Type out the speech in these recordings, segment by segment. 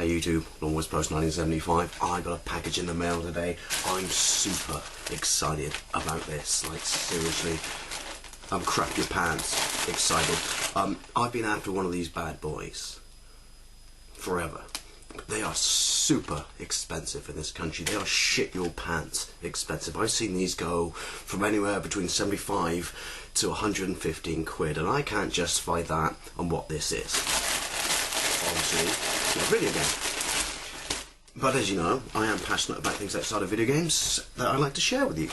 Hey YouTube, Longwoods Post 1975. I got a package in the mail today. I'm super excited about this. Like, seriously, I'm crap your pants excited. I've been after one of these bad boys forever. They are super expensive in this country. They are shit your pants expensive. I've seen these go from anywhere between 75 to 115 quid, and I can't justify that on what this is. Obviously, it's not a video game. But as you know, I am passionate about things outside of video games that I like to share with you.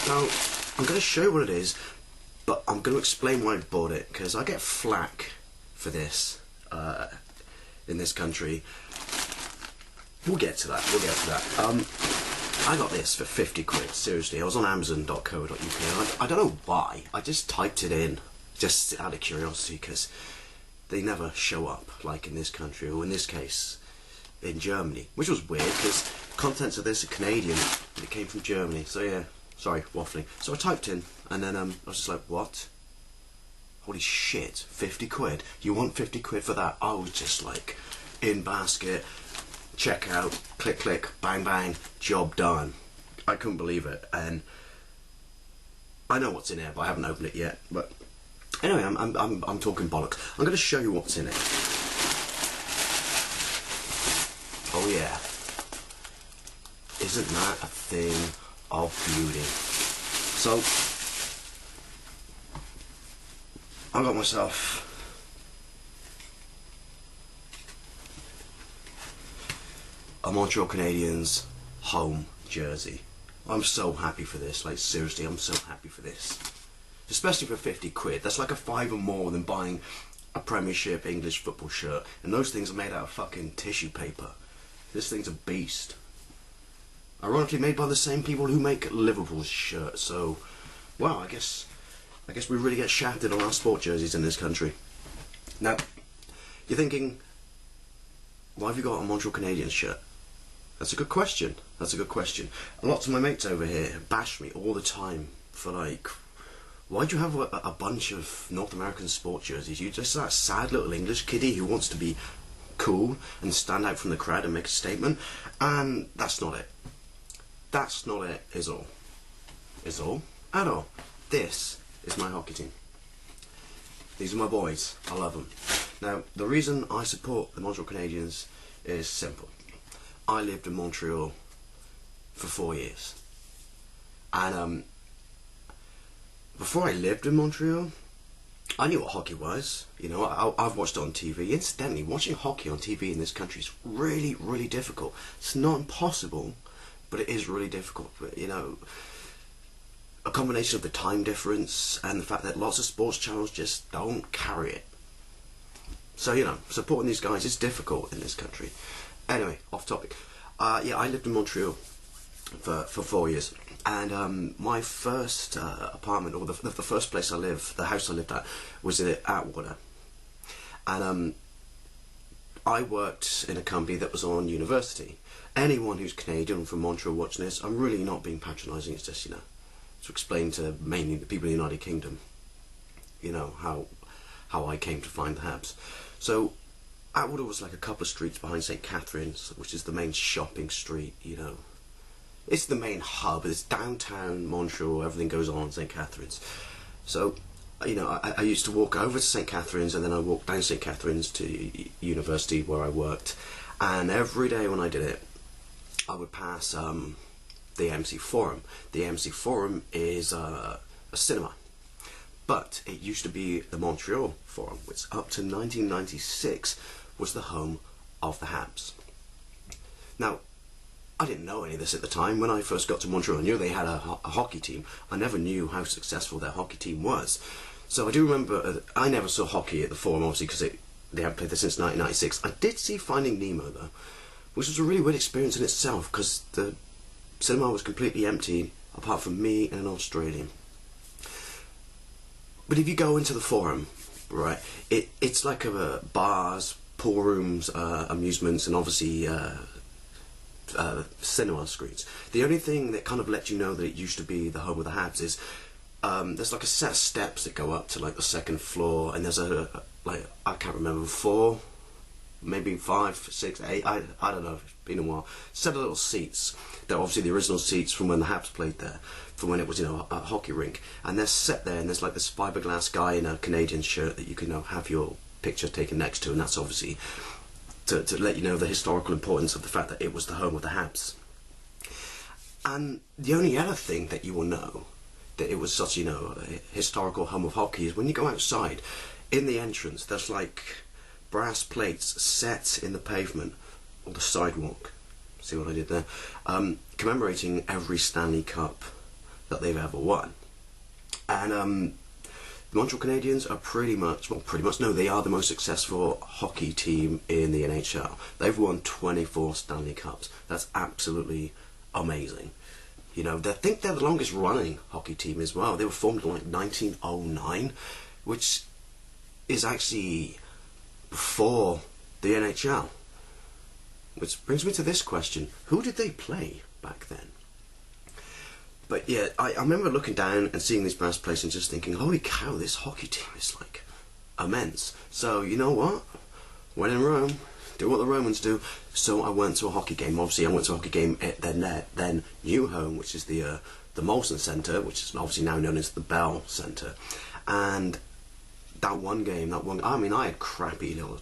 Now, I'm going to show you what it is, but I'm going to explain why I bought it, because I get flack for this in this country. We'll get to that. I got this for 50 quid, seriously. I was on Amazon.co.uk. I don't know why. I just typed it in, just out of curiosity, because they never show up, like in this country, or in this case, in Germany. Which was weird, because contents of this are Canadian, and it came from Germany. So yeah, sorry, waffling. So I typed in, and then I was just like, what? Holy shit, 50 quid? You want 50 quid for that? I was just like, in basket, check out, click click, bang bang, job done. I couldn't believe it, and I know what's in there, but I haven't opened it yet. But anyway, I'm talking bollocks. I'm going to show you what's in it. Oh yeah, isn't that a thing of beauty? So I got myself a Montreal Canadiens home jersey. I'm so happy for this, like seriously, I'm so happy for this. Especially for 50 quid. That's like a five or more than buying a Premiership English football shirt. And those things are made out of fucking tissue paper. This thing's a beast. Ironically made by the same people who make Liverpool's shirt, so wow, I guess we really get shafted on our sport jerseys in this country. Now, you're thinking, why have you got a Montreal Canadiens shirt? That's a good question. That's a good question. Lots of my mates over here bash me all the time for like, why'd you have a bunch of North American sport jerseys? You just that sad little English kiddie who wants to be cool and stand out from the crowd and make a statement. And that's not it. That's not it, is all. Is all? At all. This is my hockey team. These are my boys. I love them. Now, the reason I support the Montreal Canadiens is simple. I lived in Montreal for 4 years. And before I lived in Montreal, I knew what hockey was. You know, I've watched it on TV. Incidentally, watching hockey on TV in this country is really, really difficult. It's not impossible, but it is really difficult. But, you know, a combination of the time difference and the fact that lots of sports channels just don't carry it. So, you know, supporting these guys is difficult in this country. Anyway, off topic. Yeah, I lived in Montreal for 4 years. And my first apartment, or the first place I lived, the house I lived at, was at Atwater. And I worked in a company that was on university. Anyone who's Canadian from Montreal watching this, I'm really not being patronising, it's just, you know, to explain to mainly the people in the United Kingdom, you know, how I came to find the Habs. So Atwater was like a couple of streets behind St. Catharines, which is the main shopping street, you know. It's the main hub, it's downtown Montreal, everything goes on in St. Catharines. So, you know, I used to walk over to St. Catharines, and then I walked down St. Catharines to university where I worked. And every day when I did it, I would pass the MC Forum. The MC Forum is a cinema. But it used to be the Montreal Forum, which up to 1996 was the home of the Habs. Now, I didn't know any of this at the time. When I first got to Montreal, I knew they had a hockey team. I never knew how successful their hockey team was. So I do remember, I never saw hockey at the Forum, obviously, because they haven't played there since 1996. I did see Finding Nemo, though, which was a really weird experience in itself, because the cinema was completely empty, apart from me and an Australian. But if you go into the Forum, right, it's like bars, pool rooms, amusements, and obviously cinema screens. The only thing that kind of let you know that it used to be the home of the Habs is there's like a set of steps that go up to like the second floor, and there's like I can't remember, 4 maybe 5, 6, 8, I don't know, it's been a while, set of little seats. They're obviously the original seats from when the Habs played there, from when it was, you know, a hockey rink. And they're set there, and there's like this fiberglass guy in a Canadian shirt that you can, you know, have your picture taken next to, and that's obviously to let you know the historical importance of the fact that it was the home of the Habs. And the only other thing that you will know that it was such, you know, a historical home of hockey is when you go outside, in the entrance, there's like brass plates set in the pavement or the sidewalk. See what I did there? Commemorating every Stanley Cup that they've ever won. And the Montreal Canadiens are pretty much, no, they are the most successful hockey team in the NHL. They've won 24 Stanley Cups. That's absolutely amazing. You know, I think they're the longest running hockey team as well. They were formed in like 1909, which is actually before the NHL. Which brings me to this question: who did they play back then? But yeah, I remember looking down and seeing these brass plates and just thinking, holy cow, this hockey team is like immense. So you know what? When in Rome, do what the Romans do. So I went to a hockey game. Obviously, I went to a hockey game at their then new home, which is the Molson Centre, which is obviously now known as the Bell Centre. And that one game, I mean, I had crappy little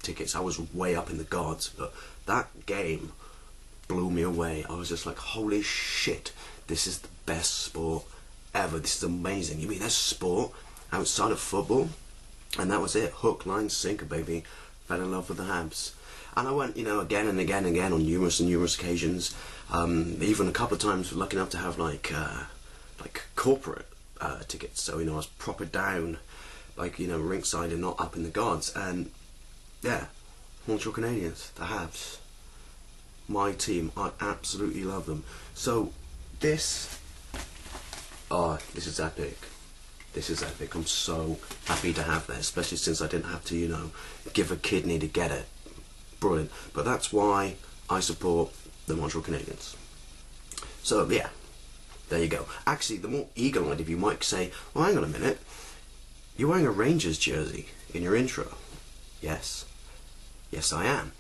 tickets. I was way up in the gods, but that game blew me away. I was just like, holy shit, this is the best sport ever. This is amazing. You mean there's sport outside of football? And that was it. Hook, line, sinker, baby. Fell in love with the Habs. And I went, you know, again and again and again on numerous and numerous occasions. Even a couple of times lucky enough to have like corporate tickets. So, you know, I was proper down, like, you know, ringside and not up in the gods. And yeah, Montreal Canadiens, the Habs, my team. I absolutely love them. So this is epic. This is epic. I'm so happy to have that, especially since I didn't have to, you know, give a kidney to get it. Brilliant. But that's why I support the Montreal Canadiens. So yeah, there you go. Actually, the more eagle-eyed of you might say, well, hang on a minute, you're wearing a Rangers jersey in your intro. Yes. Yes, I am.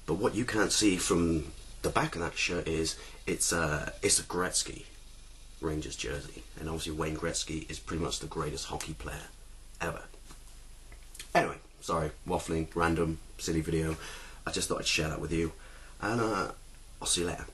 But what you can't see from the back of that shirt is it's a Gretzky Rangers jersey, and obviously Wayne Gretzky is pretty much the greatest hockey player ever. Anyway, sorry, waffling, random, silly video. I just thought I'd share that with you, and I'll see you later.